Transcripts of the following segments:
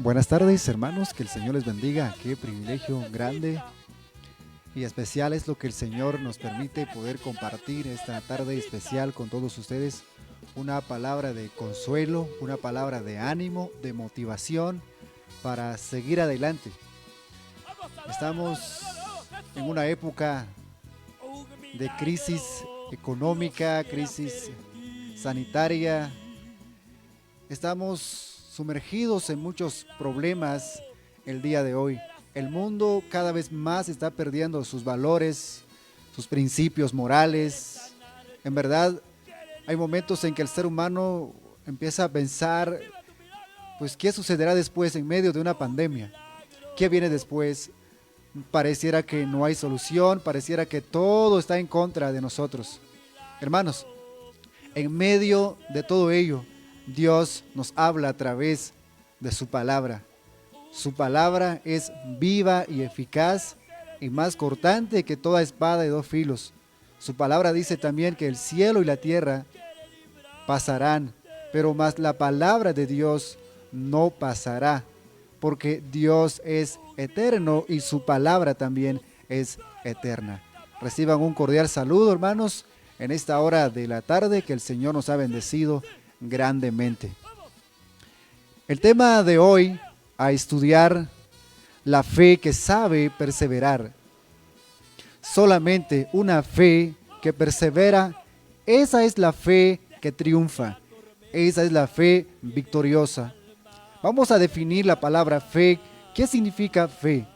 Buenas tardes, hermanos, que el Señor les bendiga. Qué privilegio grande y especial es lo que el Señor nos permite poder compartir esta tarde especial con todos ustedes. Una palabra de consuelo, una palabra de ánimo, de motivación para seguir adelante. Estamos en una época de crisis económica, crisis sanitaria. Estamos sumergidos en muchos problemas el día de hoy. El mundo cada vez más está perdiendo sus valores, sus principios morales. En verdad, hay momentos en que el ser humano empieza a pensar, pues, ¿qué sucederá después en medio de una pandemia? ¿Qué viene después? Pareciera que no hay solución, pareciera que todo está en contra de nosotros. Hermanos, en medio de todo ello, Dios nos habla a través de su palabra. Su palabra es viva y eficaz y más cortante que toda espada de dos filos. Su palabra dice también que el cielo y la tierra pasarán, pero más la palabra de Dios no pasará, porque Dios es eterno y su palabra también es eterna. Reciban un cordial saludo, hermanos, en esta hora de la tarde que el Señor nos ha bendecido grandemente. El tema de hoy a estudiar, la fe que sabe perseverar. Solamente una fe que persevera, esa es la fe que triunfa, esa es la fe victoriosa. Vamos a definir la palabra fe. ¿Qué significa fe?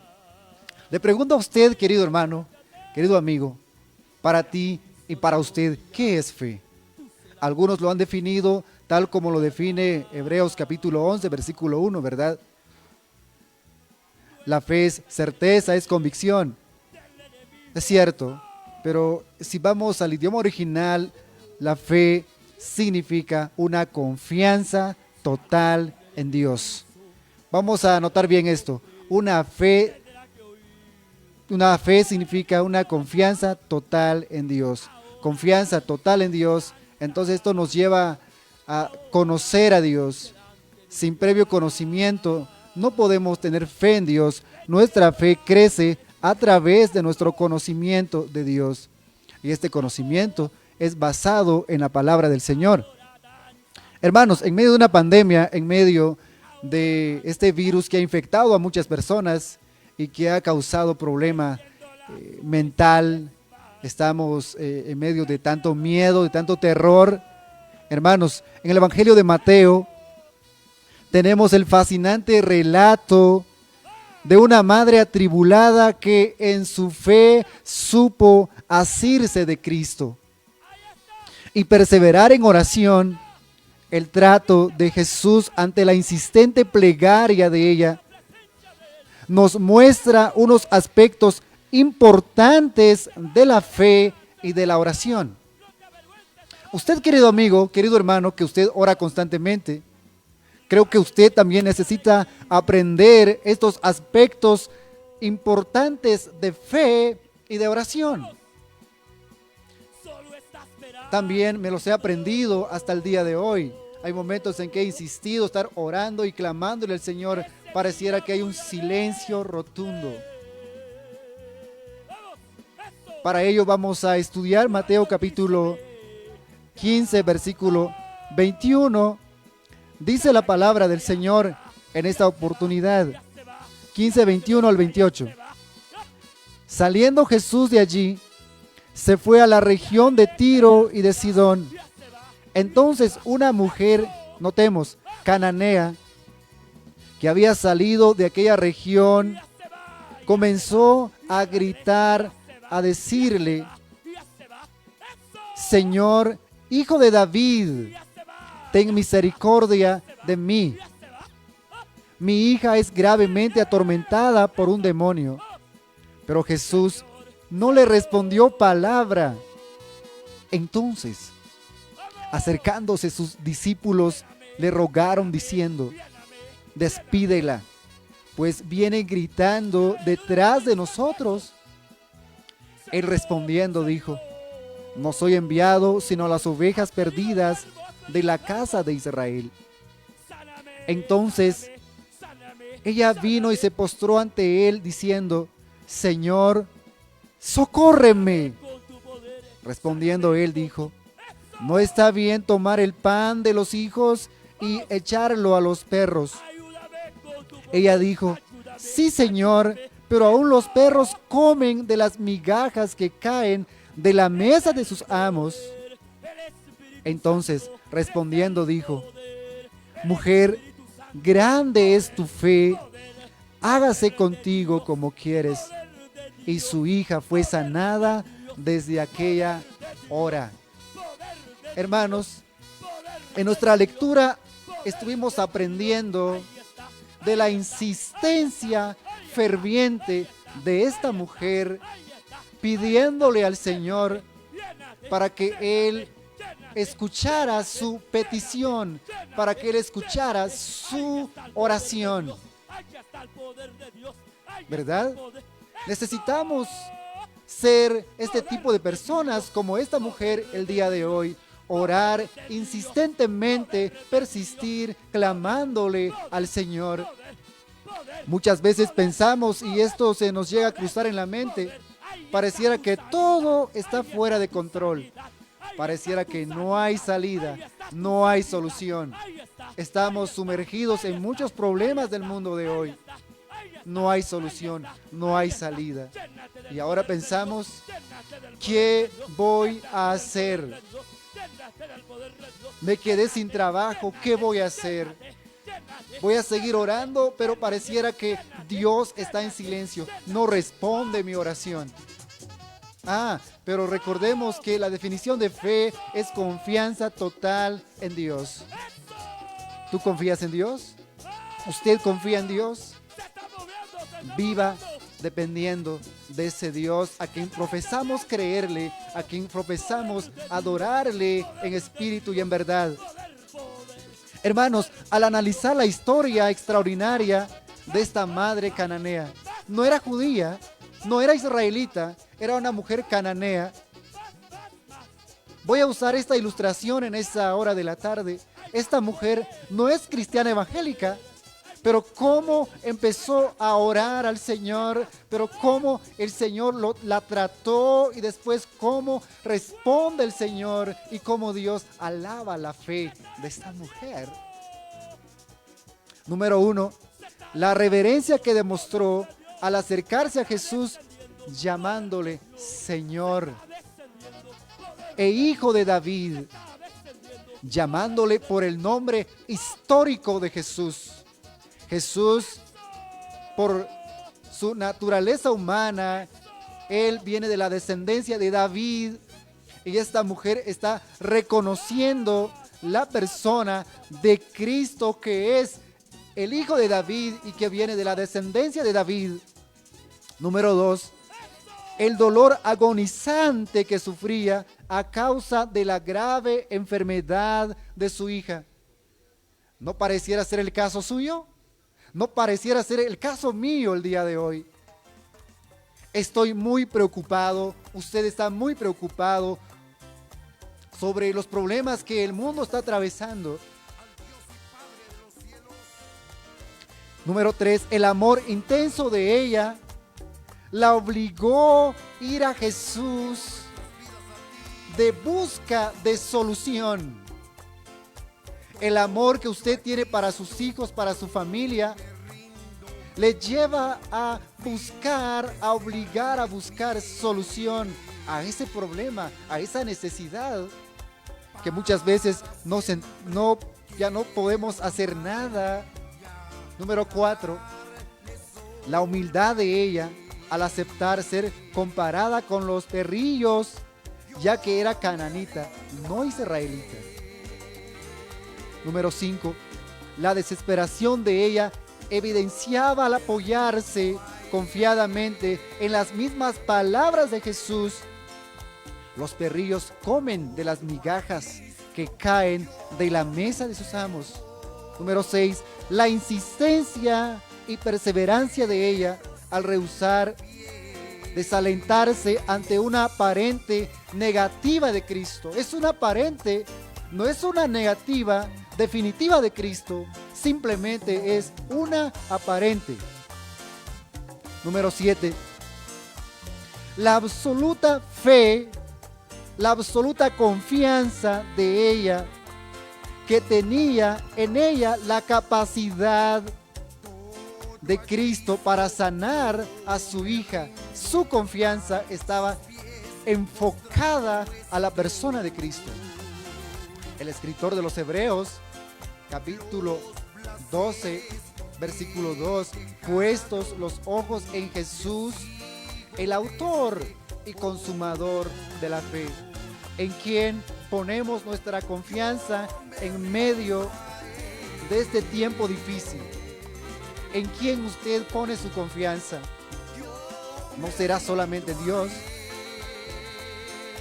Le pregunto a usted, querido hermano, querido amigo, para ti y para usted, ¿qué es fe? Algunos lo han definido tal como lo define Hebreos capítulo 11, versículo 1, ¿verdad? La fe es certeza, es convicción. Es cierto, pero si vamos al idioma original, la fe significa una confianza total en Dios. Vamos a notar bien esto. Una fe significa una confianza total en Dios. Confianza total en Dios. Entonces esto nos lleva a conocer a Dios. Sin previo conocimiento no podemos tener fe en Dios. Nuestra fe crece a través de nuestro conocimiento de Dios. Y este conocimiento es basado en la palabra del Señor. Hermanos, en medio de una pandemia, en medio de este virus que ha infectado a muchas personas y que ha causado problema mental, estamos en medio de tanto miedo, de tanto terror. Hermanos, en el Evangelio de Mateo tenemos el fascinante relato de una madre atribulada que en su fe supo asirse de Cristo y perseverar en oración. El trato de Jesús ante la insistente plegaria de ella nos muestra unos aspectos importantes de la fe y de la oración. Usted, querido amigo, querido hermano, que usted ora constantemente, creo que usted también necesita aprender estos aspectos importantes de fe y de oración. También me los he aprendido hasta el día de hoy. Hay momentos en que he insistido estar orando y clamándole al Señor. Pareciera que hay un silencio rotundo. Para ello vamos a estudiar Mateo capítulo 15, versículo 21. Dice la palabra del Señor en esta oportunidad. 15, 21 al 28. Saliendo Jesús de allí, se fue a la región de Tiro y de Sidón. Entonces una mujer, notemos, cananea, que había salido de aquella región, comenzó a gritar, a decirle: Señor, Hijo de David, ten misericordia de mí. Mi hija es gravemente atormentada por un demonio. Pero Jesús no le respondió palabra. Entonces, acercándose sus discípulos, le rogaron diciendo: despídela, pues viene gritando detrás de nosotros. Él respondiendo dijo: no soy enviado sino a las ovejas perdidas de la casa de Israel. Entonces ella vino y se postró ante él diciendo: Señor, socórreme. Respondiendo él dijo: no está bien tomar el pan de los hijos y echarlo a los perros. Ella dijo: sí, Señor, pero aún los perros comen de las migajas que caen de la mesa de sus amos. Entonces, respondiendo, dijo: mujer, grande es tu fe, hágase contigo como quieres. Y su hija fue sanada desde aquella hora. Hermanos, en nuestra lectura estuvimos aprendiendo de la insistencia ferviente de esta mujer, pidiéndole al Señor para que Él escuchara su petición, para que Él escuchara su oración. ¿Verdad? Necesitamos ser este tipo de personas como esta mujer el día de hoy. Orar insistentemente, persistir, clamándole al Señor. Muchas veces pensamos, y esto se nos llega a cruzar en la mente, pareciera que todo está fuera de control. Pareciera que no hay salida, no hay solución. Estamos sumergidos en muchos problemas del mundo de hoy. No hay solución, no hay salida. Y ahora pensamos: ¿qué voy a hacer? Me quedé sin trabajo, ¿qué voy a hacer? Voy a seguir orando, pero pareciera que Dios está en silencio, no responde mi oración. Pero recordemos que la definición de fe es confianza total en Dios. ¿Tú confías en Dios? ¿Usted confía en Dios? Viva dependiendo de ese Dios a quien profesamos creerle, a quien profesamos adorarle en espíritu y en verdad. Hermanos, al analizar la historia extraordinaria de esta madre cananea, no era judía, no era israelita, era una mujer cananea. Voy a usar esta ilustración en esta hora de la tarde. Esta mujer no es cristiana evangélica, pero cómo empezó a orar al Señor, pero cómo el Señor la trató y después cómo responde el Señor y cómo Dios alaba la fe de esta mujer. Número 1, la reverencia que demostró al acercarse a Jesús llamándole Señor e Hijo de David, llamándole por el nombre histórico de Jesús. Jesús, por su naturaleza humana, Él viene de la descendencia de David, y esta mujer está reconociendo la persona de Cristo, que es el Hijo de David y que viene de la descendencia de David. Número 2, el dolor agonizante que sufría a causa de la grave enfermedad de su hija. ¿No pareciera ser el caso suyo? ¿No pareciera ser el caso mío el día de hoy? Estoy muy preocupado, usted está muy preocupado sobre los problemas que el mundo está atravesando. Número 3, el amor intenso de ella la obligó a ir a Jesús de busca de solución. El amor que usted tiene para sus hijos, para su familia, le lleva a buscar, a obligar a buscar solución a ese problema, a esa necesidad que muchas veces ya no podemos hacer nada. Número 4, la humildad de ella al aceptar ser comparada con los perrillos, ya que era cananita, no israelita. Número 5, la desesperación de ella evidenciaba al apoyarse confiadamente en las mismas palabras de Jesús. Los perrillos comen de las migajas que caen de la mesa de sus amos. Número 6, la insistencia y perseverancia de ella al rehusar desalentarse ante una aparente negativa de Cristo. Es una aparente, no es una negativa definitiva de Cristo. simplemente es una aparente. Número 7. La absoluta fe, la absoluta confianza de ella, que tenía en ella la capacidad de Cristo para sanar a su hija. Su confianza estaba enfocada a la persona de Cristo. El escritor de los Hebreos, capítulo 12, versículo 2, puestos los ojos en Jesús, el autor y consumador de la fe, en quien ponemos nuestra confianza en medio de este tiempo difícil. ¿En quién usted pone su confianza? ¿No será solamente Dios?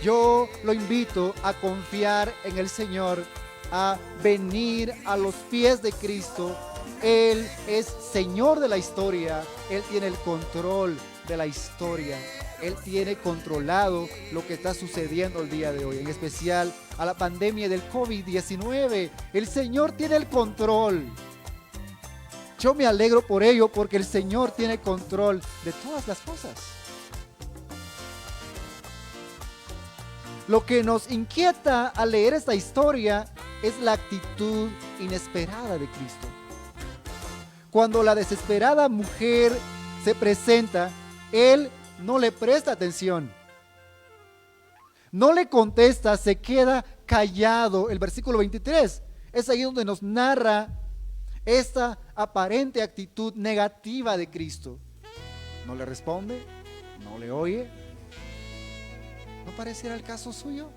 Yo lo invito a confiar en el Señor, a venir a los pies de Cristo. Él es Señor de la historia, Él tiene el control de la historia. Él tiene controlado lo que está sucediendo el día de hoy, en especial a la pandemia del COVID-19. El Señor tiene el control. Yo me alegro por ello, porque el Señor tiene control de todas las cosas. Lo que nos inquieta al leer esta historia es la actitud inesperada de Cristo. Cuando la desesperada mujer se presenta, Él no le presta atención. No le contesta, se queda callado. El versículo 23 es ahí donde nos narra esta aparente actitud negativa de Cristo. No le responde, no le oye. ¿No pareciera el caso suyo?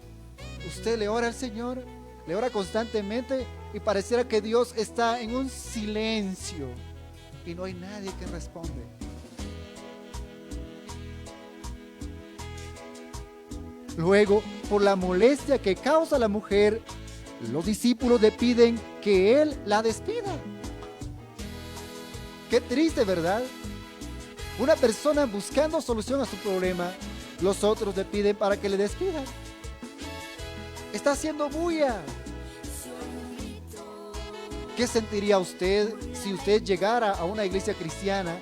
Usted le ora al Señor, le ora constantemente y pareciera que Dios está en un silencio y no hay nadie que responde. Luego, por la molestia que causa la mujer, los discípulos le piden que Él la despida. Qué triste, ¿verdad? Una persona buscando solución a su problema, los otros le piden para que le despidan. Está haciendo bulla. ¿Qué sentiría usted si usted llegara a una iglesia cristiana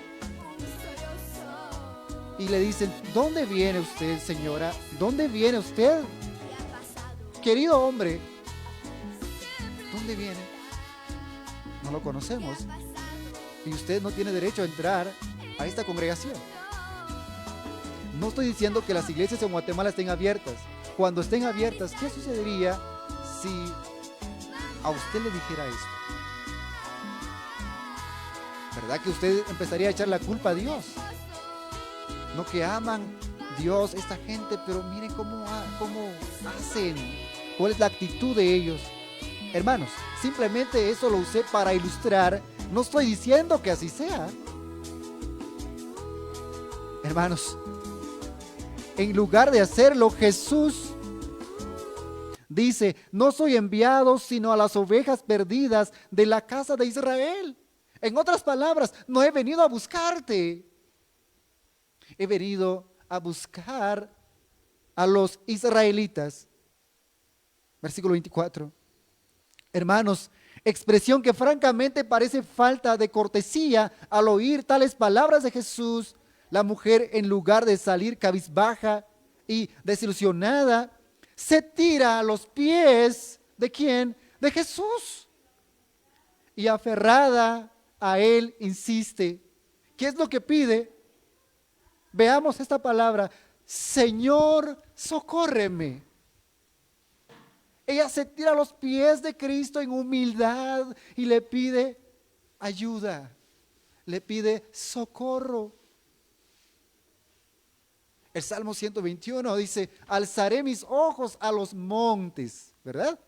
y le dicen: ¿dónde viene usted, señora? ¿Dónde viene usted? Querido hombre, ¿dónde viene? No lo conocemos. Y usted no tiene derecho a entrar a esta congregación. No estoy diciendo que las iglesias en Guatemala estén abiertas. Cuando estén abiertas, ¿qué sucedería si a usted le dijera esto? ¿Verdad que usted empezaría a echar la culpa a Dios? No, que aman Dios esta gente, pero miren cómo hacen. ¿Cuál es la actitud de ellos? Hermanos, simplemente eso lo usé para ilustrar. No estoy diciendo que así sea. Hermanos, en lugar de hacerlo, Jesús dice: no soy enviado sino a las ovejas perdidas de la casa de Israel. En otras palabras, no he venido a buscarte. He venido a buscar a los israelitas. Versículo 24. Hermanos, expresión que francamente parece falta de cortesía al oír tales palabras de Jesús. La mujer, en lugar de salir cabizbaja y desilusionada, se tira a los pies ¿de quién? De Jesús. Y aferrada a Él insiste. ¿Qué es lo que pide? Veamos esta palabra: Señor, socórreme. Ella se tira a los pies de Cristo en humildad y le pide ayuda, le pide socorro. El Salmo 121 dice: alzaré mis ojos a los montes, ¿verdad?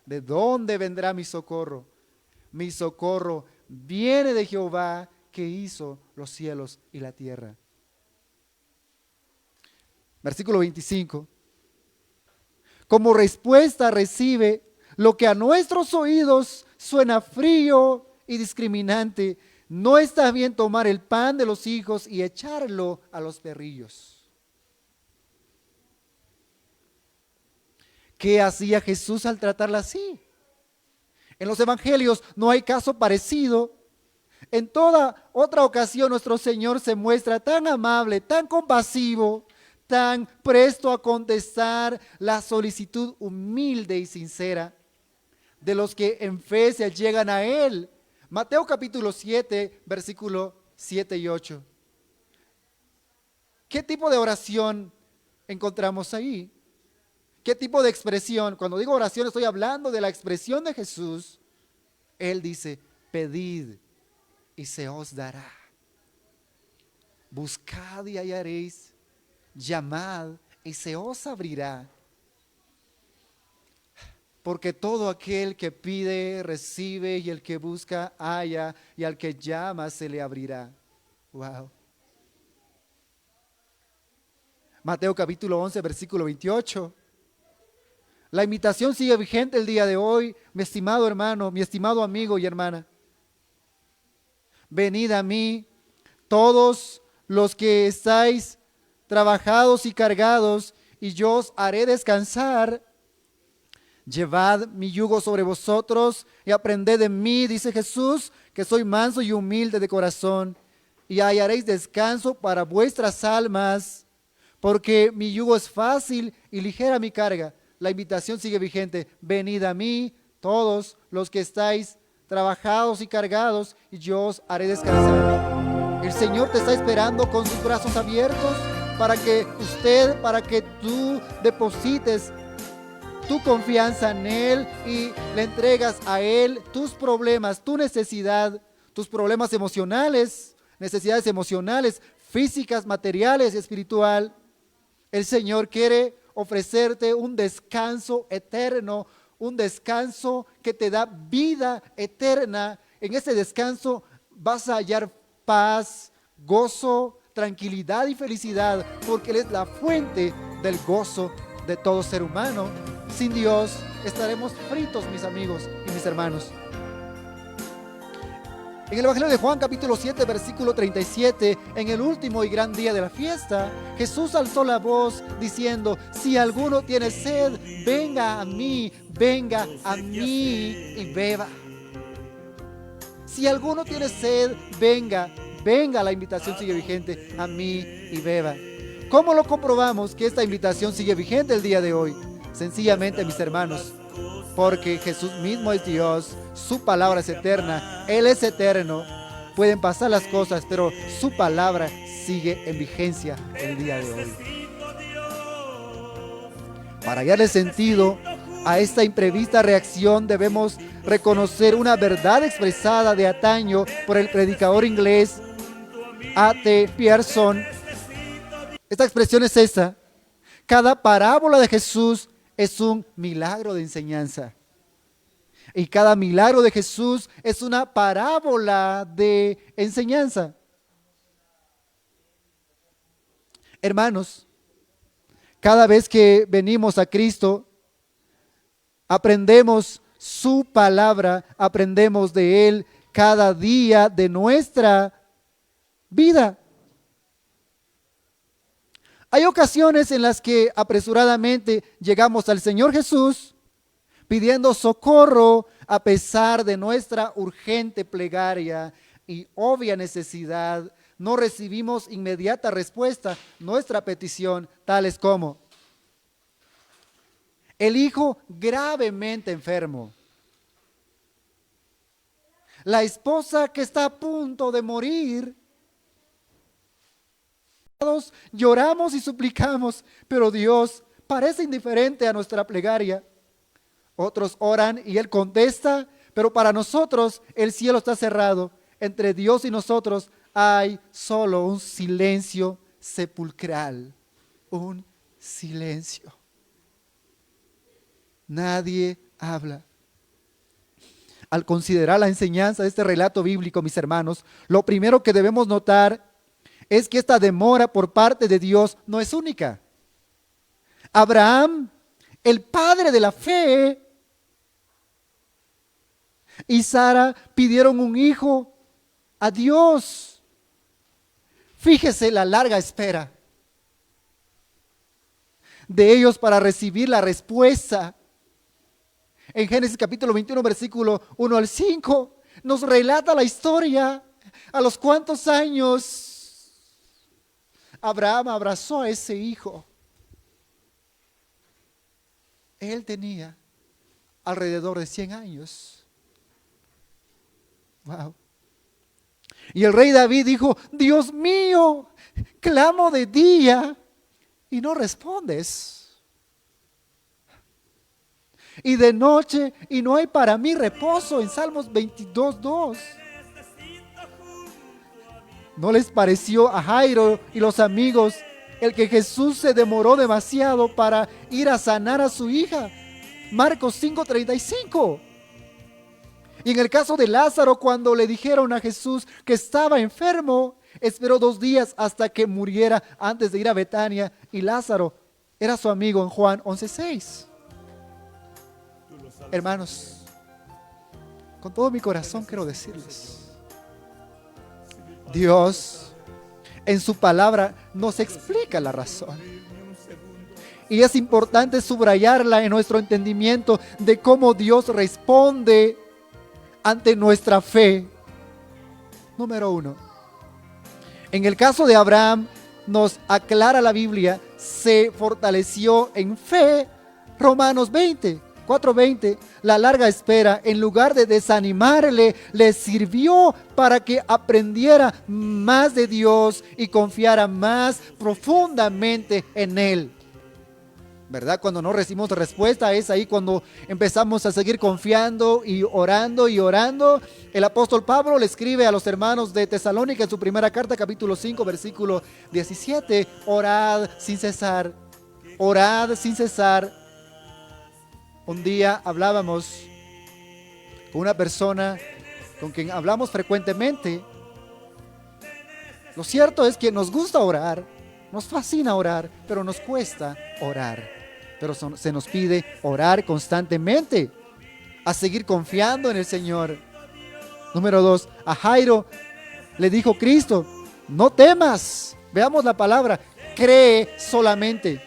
¿De dónde vendrá mi socorro? Mi socorro viene de Jehová, que hizo los cielos y la tierra. Versículo 25. Como respuesta recibe lo que a nuestros oídos suena frío y discriminante. No está bien tomar el pan de los hijos y echarlo a los perrillos. ¿Qué hacía Jesús al tratarla así? En los evangelios no hay caso parecido. En toda otra ocasión nuestro Señor se muestra tan amable, tan compasivo, tan presto a contestar la solicitud humilde y sincera de los que en fe se llegan a Él. Mateo capítulo 7, versículo 7 y 8. ¿Qué tipo de oración encontramos ahí? ¿Qué tipo de expresión? Cuando digo oración estoy hablando de la expresión de Jesús. Él dice, pedid y se os dará. Buscad y hallaréis, llamad y se os abrirá. Porque todo aquel que pide, recibe, y el que busca, halla, y al que llama, se le abrirá. Wow. Mateo capítulo 11, versículo 28. La invitación sigue vigente el día de hoy, mi estimado hermano, mi estimado amigo y hermana. Venid a mí, todos los que estáis trabajados y cargados, y yo os haré descansar. Llevad mi yugo sobre vosotros y aprended de mí, dice Jesús, que soy manso y humilde de corazón, y hallaréis descanso para vuestras almas, porque mi yugo es fácil y ligera mi carga. La invitación sigue vigente. Venid a mí, todos los que estáis trabajados y cargados, y yo os haré descansar. El Señor te está esperando con sus brazos abiertos para que tú deposites tu confianza en Él y le entregas a Él tus problemas, tu necesidad, tus problemas emocionales, necesidades emocionales, físicas, materiales, espiritual. El Señor quiere ofrecerte un descanso eterno, un descanso que te da vida eterna. En ese descanso vas a hallar paz, gozo, tranquilidad y felicidad, porque Él es la fuente del gozo de todo ser humano. Sin Dios estaremos fritos, mis amigos y mis hermanos. En el Evangelio de Juan capítulo 7 versículo 37, en el último y gran día de la fiesta, Jesús alzó la voz diciendo, si alguno tiene sed, venga a mí y beba. Si alguno tiene sed, venga, la invitación sigue vigente, a mí y beba. ¿Cómo lo comprobamos que esta invitación sigue vigente el día de hoy? Sencillamente, mis hermanos, porque Jesús mismo es Dios, su palabra es eterna, Él es eterno. Pueden pasar las cosas, pero su palabra sigue en vigencia el día de hoy. Para hallarle sentido a esta imprevista reacción, debemos reconocer una verdad expresada de antaño por el predicador inglés A.T. Pierson. Esta expresión es esta: cada parábola de Jesús es un milagro de enseñanza. Y cada milagro de Jesús es una parábola de enseñanza. Hermanos, cada vez que venimos a Cristo, aprendemos su palabra, aprendemos de Él cada día de nuestra vida. Hay ocasiones en las que apresuradamente llegamos al Señor Jesús pidiendo socorro a pesar de nuestra urgente plegaria y obvia necesidad. No recibimos inmediata respuesta a nuestra petición, tales como el hijo gravemente enfermo, la esposa que está a punto de morir. Todos lloramos y suplicamos, pero Dios parece indiferente a nuestra plegaria. Otros oran y Él contesta, pero para nosotros el cielo está cerrado. Entre Dios y nosotros hay solo un silencio sepulcral, un silencio. Nadie habla. Al considerar la enseñanza de este relato bíblico, mis hermanos, lo primero que debemos notar es que esta demora por parte de Dios no es única. Abraham, el padre de la fe, y Sara pidieron un hijo a Dios. Fíjese la larga espera de ellos para recibir la respuesta. En Génesis capítulo 21, versículo 1 al 5, nos relata la historia. A los cuantos años Abraham abrazó a ese hijo. Él tenía alrededor de 100 años. Wow. Y el rey David dijo: Dios mío, clamo de día y no respondes. Y de noche y no hay para mí reposo, en Salmos 22:2. ¿No les pareció a Jairo y los amigos el que Jesús se demoró demasiado para ir a sanar a su hija? Marcos 5:35. Y en el caso de Lázaro, cuando le dijeron a Jesús que estaba enfermo, esperó 2 días hasta que muriera antes de ir a Betania. Y Lázaro era su amigo, en Juan 11:6. Hermanos, con todo mi corazón quiero decirles, Dios en su palabra nos explica la razón. Y es importante subrayarla en nuestro entendimiento de cómo Dios responde ante nuestra fe. Número 1. En el caso de Abraham, nos aclara la Biblia, se fortaleció en fe. Romanos 4:20, la larga espera, en lugar de desanimarle, le sirvió para que aprendiera más de Dios y confiara más profundamente en Él. ¿Verdad? Cuando no recibimos respuesta, es ahí cuando empezamos a seguir confiando y orando y orando. El apóstol Pablo le escribe a los hermanos de Tesalónica en su primera carta, capítulo 5, versículo 17, orad sin cesar, orad sin cesar. Un día hablábamos con una persona con quien hablamos frecuentemente. Lo cierto es que nos gusta orar, nos fascina orar, pero nos cuesta orar. Pero se nos pide orar constantemente, a seguir confiando en el Señor. Número 2, a Jairo le dijo Cristo: no temas. Veamos la palabra: cree solamente,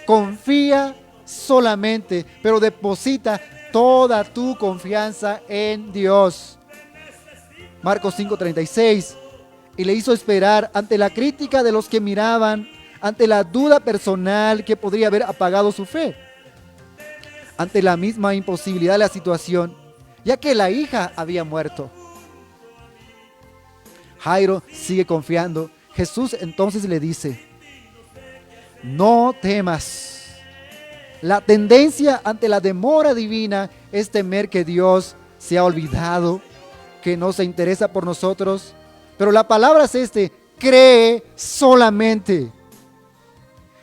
confía solamente, pero deposita toda tu confianza en Dios. Marcos 5:36. Y le hizo esperar ante la crítica de los que miraban, ante la duda personal que podría haber apagado su fe, ante la misma imposibilidad de la situación, ya que la hija había muerto. Jairo sigue confiando. Jesús entonces le dice: no temas. La tendencia ante la demora divina es temer que Dios se ha olvidado, que no se interesa por nosotros. Pero la palabra es cree solamente.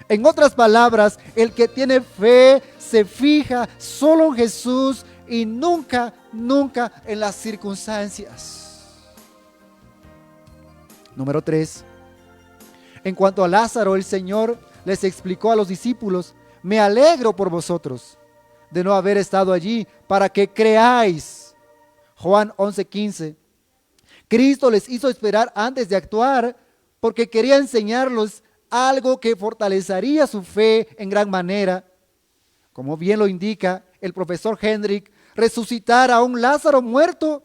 En otras palabras, el que tiene fe se fija solo en Jesús y nunca en las circunstancias. Número 3. En cuanto a Lázaro, el Señor les explicó a los discípulos: me alegro por vosotros de no haber estado allí para que creáis. Juan 11:15. Cristo les hizo esperar antes de actuar porque quería enseñarles algo que fortalecería su fe en gran manera. Como bien lo indica el profesor Hendrik, resucitar a un Lázaro muerto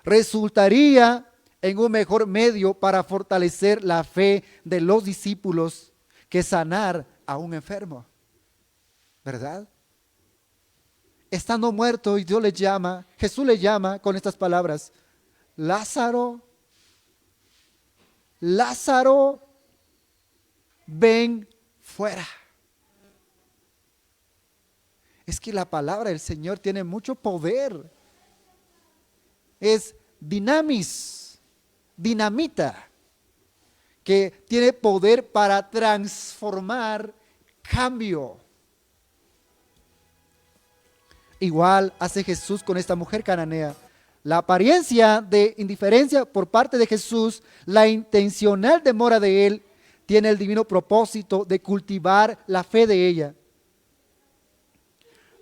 resultaría en un mejor medio para fortalecer la fe de los discípulos que sanar a un enfermo. ¿Verdad? Estando muerto, y Dios le llama, Jesús le llama con estas palabras: Lázaro, Lázaro, ven fuera. Es que la palabra del Señor tiene mucho poder. Es dinamita, que tiene poder para transformar cambio. Igual hace Jesús con esta mujer cananea. La apariencia de indiferencia por parte de Jesús, la intencional demora de Él, tiene el divino propósito de cultivar la fe de ella.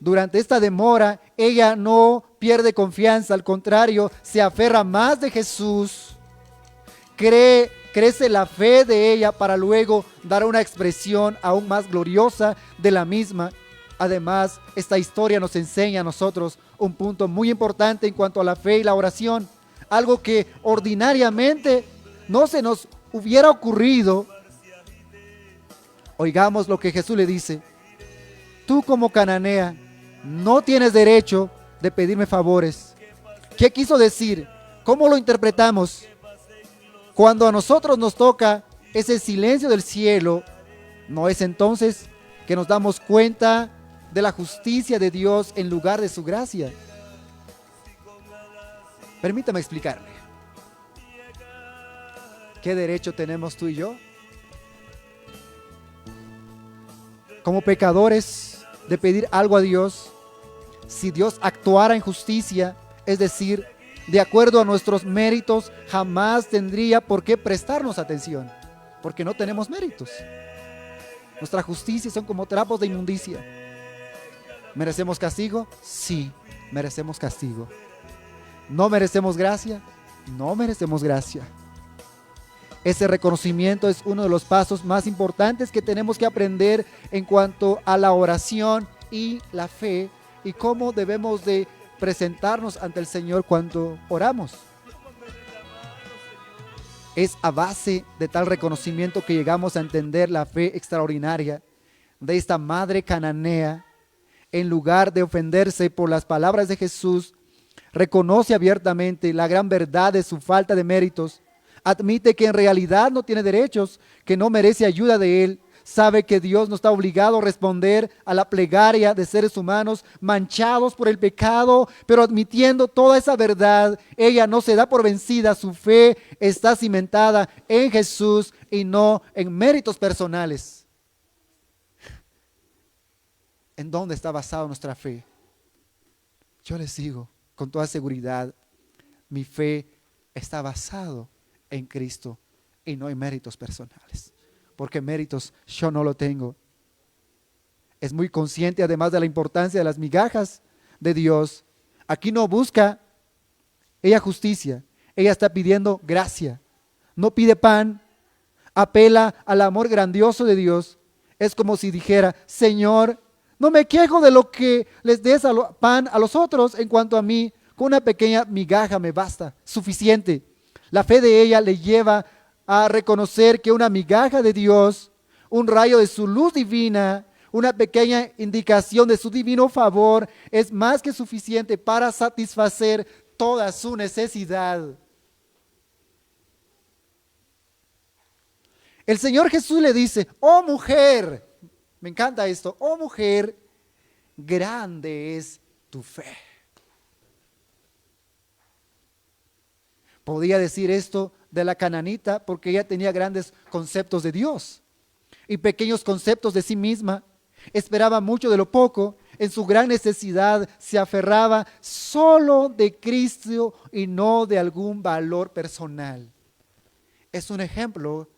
Durante esta demora, ella no pierde confianza, al contrario, se aferra más de Jesús. Crece la fe de ella para luego dar una expresión aún más gloriosa de la misma Además, esta historia nos enseña a nosotros un punto muy importante en cuanto a la fe y la oración. Algo que ordinariamente no se nos hubiera ocurrido. Oigamos lo que Jesús le dice. Tú como cananea no tienes derecho de pedirme favores. ¿Qué quiso decir? ¿Cómo lo interpretamos? Cuando a nosotros nos toca ese silencio del cielo, ¿no es entonces que nos damos cuenta de la justicia de Dios en lugar de su gracia? Permítame explicarle. ¿Qué derecho tenemos tú y yo? Como pecadores, de pedir algo a Dios, si Dios actuara en justicia, es decir, de acuerdo a nuestros méritos, jamás tendría por qué prestarnos atención, porque no tenemos méritos. Nuestra justicia son como trapos de inmundicia. ¿Merecemos castigo? Sí, merecemos castigo. ¿No merecemos gracia? No merecemos gracia. Ese reconocimiento es uno de los pasos más importantes que tenemos que aprender en cuanto a la oración y la fe y cómo debemos de presentarnos ante el Señor cuando oramos. Es a base de tal reconocimiento que llegamos a entender la fe extraordinaria de esta madre cananea. En lugar de ofenderse por las palabras de Jesús, reconoce abiertamente la gran verdad de su falta de méritos. Admite que en realidad no tiene derechos, que no merece ayuda de Él. Sabe que Dios no está obligado a responder a la plegaria de seres humanos manchados por el pecado, pero admitiendo toda esa verdad, ella no se da por vencida. Su fe está cimentada en Jesús y no en méritos personales. ¿En dónde está basada nuestra fe? Yo les digo con toda seguridad, mi fe está basado en Cristo y no en méritos personales, porque méritos yo no lo tengo. Es muy consciente además de la importancia de las migajas de Dios. Aquí no busca ella justicia, ella está pidiendo gracia, no pide pan, apela al amor grandioso de Dios. Es como si dijera, Señor, no me quejo de lo que les des pan a los otros, en cuanto a mí, con una pequeña migaja me basta, suficiente. La fe de ella le lleva a reconocer que una migaja de Dios, un rayo de su luz divina, una pequeña indicación de su divino favor es más que suficiente para satisfacer toda su necesidad. El Señor Jesús le dice, oh mujer, me encanta esto, oh mujer, grande es tu fe. Podía decir esto de la cananita porque ella tenía grandes conceptos de Dios y pequeños conceptos de sí misma. Esperaba mucho de lo poco. En su gran necesidad se aferraba solo de Cristo y no de algún valor personal. Es un ejemplo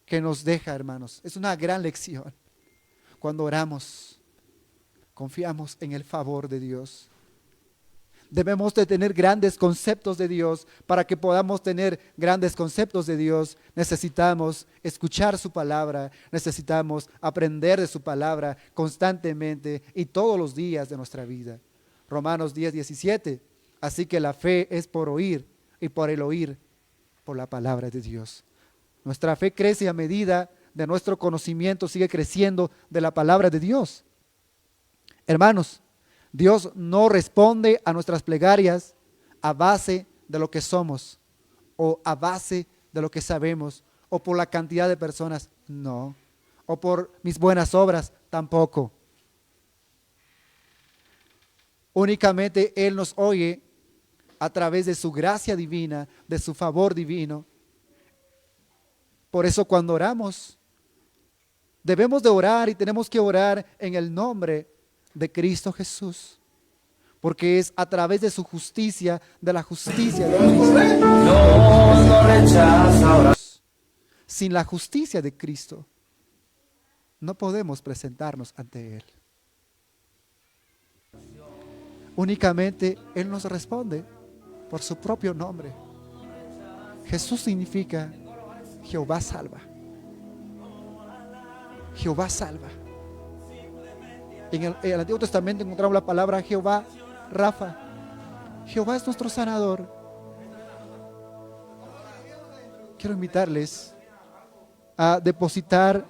que nos deja, hermanos. Es una gran lección. Cuando oramos, confiamos en el favor de Dios. Debemos de tener grandes conceptos de Dios. Para que podamos tener grandes conceptos de Dios, necesitamos escuchar su palabra, necesitamos aprender de su palabra constantemente y todos los días de nuestra vida. Romanos 10:17. Así que la fe es por oír y por el oír por la palabra de Dios. Nuestra fe crece a medida de nuestro conocimiento, sigue creciendo de la palabra de Dios. Hermanos, Dios no responde a nuestras plegarias a base de lo que somos o a base de lo que sabemos o por la cantidad de personas, no, o por mis buenas obras, tampoco. Únicamente Él nos oye a través de su gracia divina, de su favor divino. Por eso cuando oramos, debemos de orar y tenemos que orar en el nombre de Cristo Jesús, porque es a través de su justicia, de la justicia de Cristo. No rechaza. Sin la justicia de Cristo, no podemos presentarnos ante Él. Únicamente Él nos responde por su propio nombre. Jesús significa Jehová salva. Jehová salva. En el Antiguo Testamento encontramos la palabra Jehová Rafa. Jehová es nuestro sanador. Quiero invitarles a depositar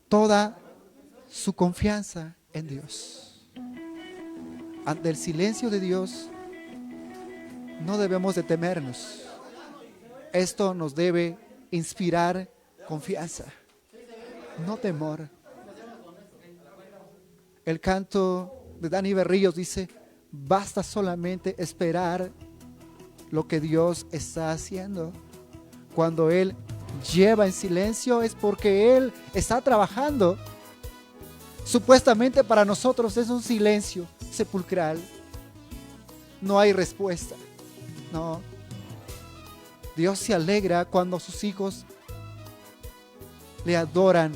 toda su confianza en Dios. Ante el silencio de Dios, no debemos de temernos. Esto nos debe inspirar confianza, no temor. El canto de Dani Berríos dice: basta solamente esperar lo que Dios está haciendo. Cuando Él lleva en silencio es porque Él está trabajando. Supuestamente para nosotros es un silencio sepulcral. No hay respuesta. No. Dios se alegra cuando sus hijos le adoran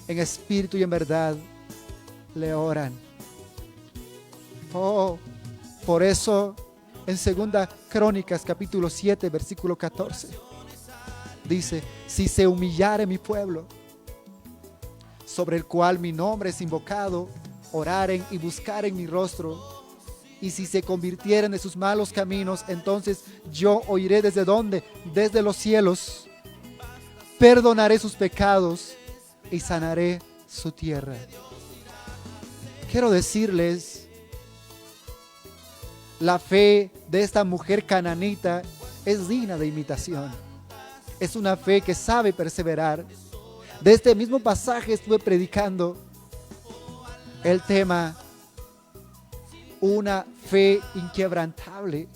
en espíritu y en verdad. Le oran. Oh, por eso en 2 Crónicas capítulo 7 versículo 14 dice: si se humillare mi pueblo, sobre el cual mi nombre es invocado, oraren y buscaren mi rostro, y si se convirtieren de sus malos caminos, entonces yo oiré desde ¿dónde? Desde los cielos, perdonaré sus pecados y sanaré su tierra. Quiero decirles, la fe de esta mujer cananita es digna de imitación. Es una fe que sabe perseverar. De este mismo pasaje estuve predicando el tema: una fe inquebrantable,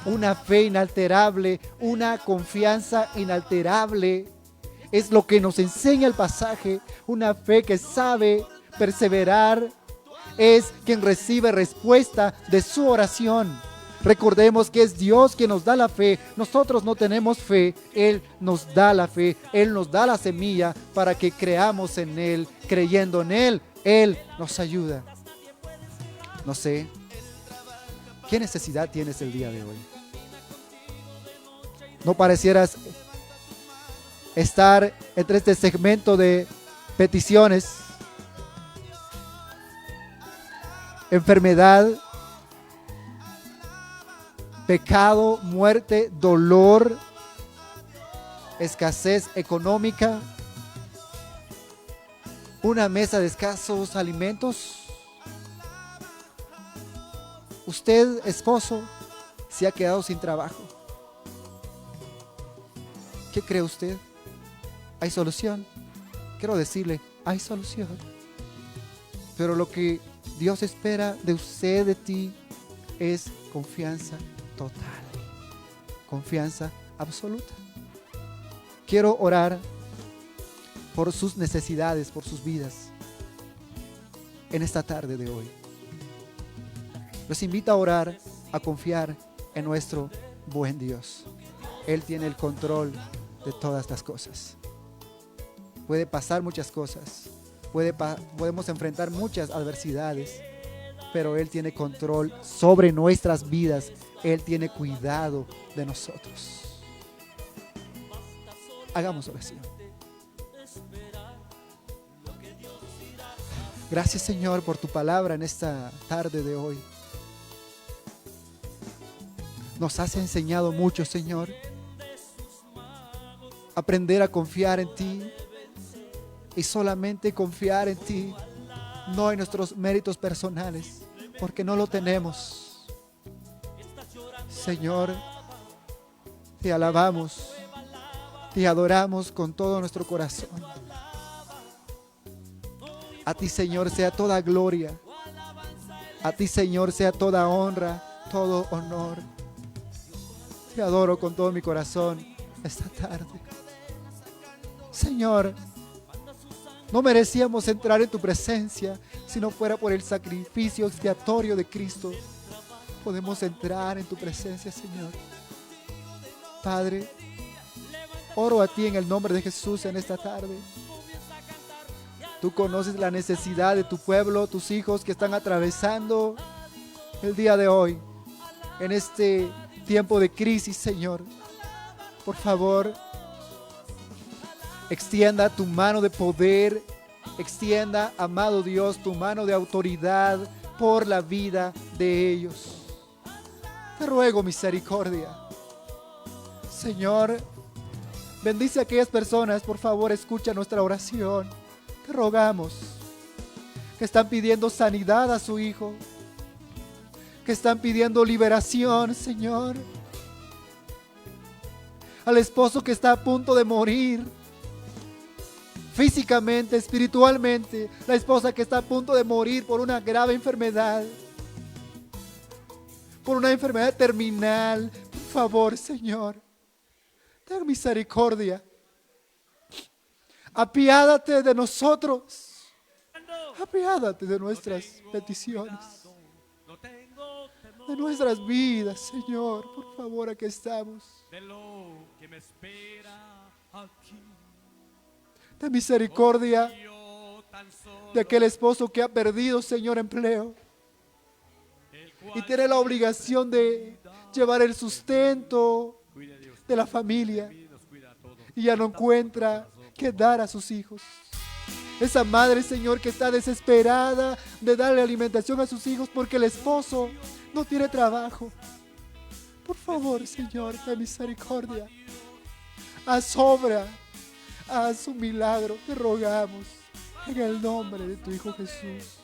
una fe inalterable, una confianza inalterable. Es lo que nos enseña el pasaje. Una fe que sabe perseverar, es quien recibe respuesta de su oración. Recordemos que es Dios quien nos da la fe. Nosotros no tenemos fe. Él nos da la fe. Él nos da la semilla para que creamos en Él. Creyendo en Él, Él nos ayuda. No sé, ¿qué necesidad tienes el día de hoy? No parecieras estar entre este segmento de peticiones. Enfermedad, pecado, muerte, dolor, escasez económica, una mesa de escasos alimentos. Usted, esposo, se ha quedado sin trabajo. ¿Qué cree usted? ¿Hay solución? Quiero decirle, hay solución. Pero lo que Dios espera de usted, de ti, es confianza total, confianza absoluta. Quiero orar por sus necesidades, por sus vidas, en esta tarde de hoy. Los invito a orar, a confiar en nuestro buen Dios. Él tiene el control de todas las cosas. Puede pasar muchas cosas. Podemos enfrentar muchas adversidades, pero Él tiene control sobre nuestras vidas. Él tiene cuidado de nosotros. Hagamos oración. Gracias, Señor, por tu palabra en esta tarde de hoy. Nos has enseñado mucho, Señor. Aprender a confiar en ti. Y solamente confiar en ti, no en nuestros méritos personales, porque no lo tenemos. Señor, te alabamos, te adoramos con todo nuestro corazón. A ti, Señor, sea toda gloria. A ti, Señor, sea toda honra, todo honor. Te adoro con todo mi corazón esta tarde. Señor, no merecíamos entrar en tu presencia si no fuera por el sacrificio expiatorio de Cristo. Podemos entrar en tu presencia, Señor. Padre, oro a ti en el nombre de Jesús en esta tarde. Tú conoces la necesidad de tu pueblo, tus hijos que están atravesando el día de hoy, en este tiempo de crisis, Señor. Por favor, extienda tu mano de poder extienda, amado Dios, tu mano de autoridad por la vida de ellos. Te ruego misericordia. Señor, bendice a aquellas personas, por favor, escucha nuestra oración. Te rogamos que están pidiendo sanidad a su hijo, que están pidiendo liberación, Señor. Al esposo que está a punto de morir, físicamente, espiritualmente, la esposa que está a punto de morir por una grave enfermedad, por una enfermedad terminal. Por favor, Señor, ten misericordia. Apiádate de nosotros. Apiádate de nuestras peticiones, de nuestras vidas, Señor. Por favor, aquí estamos. Ten misericordia de aquel esposo que ha perdido, Señor, empleo y tiene la obligación de llevar el sustento de la familia y ya no encuentra qué dar a sus hijos. Esa madre, Señor, que está desesperada de darle alimentación a sus hijos porque el esposo no tiene trabajo. Por favor, Señor, ten misericordia. Haz obra, haz un milagro, te rogamos, en el nombre de tu Hijo Jesús.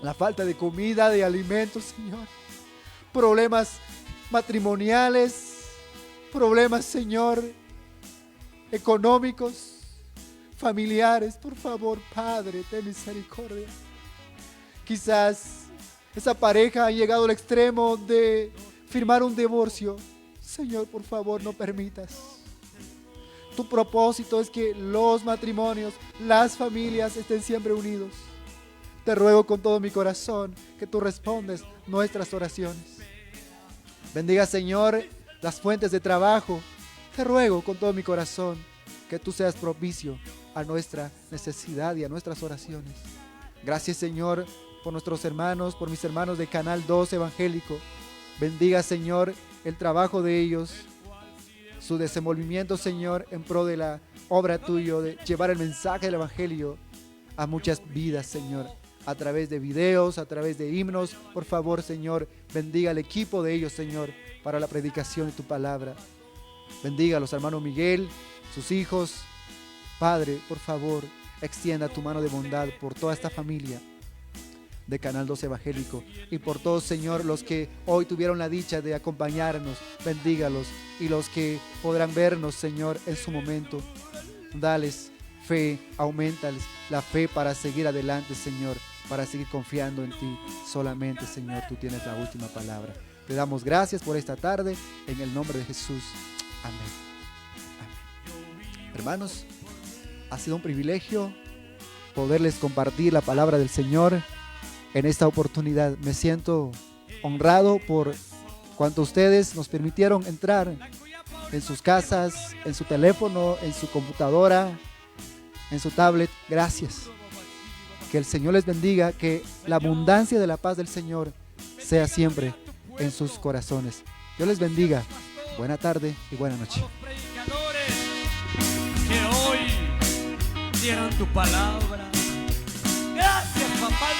La falta de comida, de alimentos, Señor. Problemas matrimoniales, problemas, Señor, económicos, familiares. Por favor, Padre, ten misericordia. Quizás esa pareja ha llegado al extremo de firmar un divorcio. Señor, por favor, no permitas. Tu propósito es que los matrimonios, las familias estén siempre unidos. Te ruego con todo mi corazón que tú respondes nuestras oraciones. Bendiga, Señor, las fuentes de trabajo. Te ruego con todo mi corazón que tú seas propicio a nuestra necesidad y a nuestras oraciones. Gracias, Señor, por nuestros hermanos, por mis hermanos de Canal 2 Evangélico. Bendiga, Señor, el trabajo de ellos, su desenvolvimiento, Señor, en pro de la obra tuya, de llevar el mensaje del Evangelio a muchas vidas, Señor, a través de videos, a través de himnos. Por favor, Señor, bendiga al equipo de ellos, Señor, para la predicación de tu palabra. Bendiga a los hermanos Miguel, sus hijos. Padre, por favor, extienda tu mano de bondad por toda esta familia de Canal 2 Evangélico y por todos, Señor, los que hoy tuvieron la dicha de acompañarnos. Bendígalos, y los que podrán vernos, Señor, en su momento, dales fe, aumentales la fe para seguir adelante, Señor, para seguir confiando en ti. Solamente, Señor, tú tienes la última palabra. Te damos gracias por esta tarde, en el nombre de Jesús. Amén. Amén. Hermanos, ha sido un privilegio poderles compartir la palabra del Señor en esta oportunidad. Me siento honrado por cuanto ustedes nos permitieron entrar en sus casas, en su teléfono, en su computadora, en su tablet. Gracias. Que el Señor les bendiga, que la abundancia de la paz del Señor sea siempre en sus corazones. Dios les bendiga. Buena tarde y buena noche. Que hoy dieron tu palabra. Gracias, papá.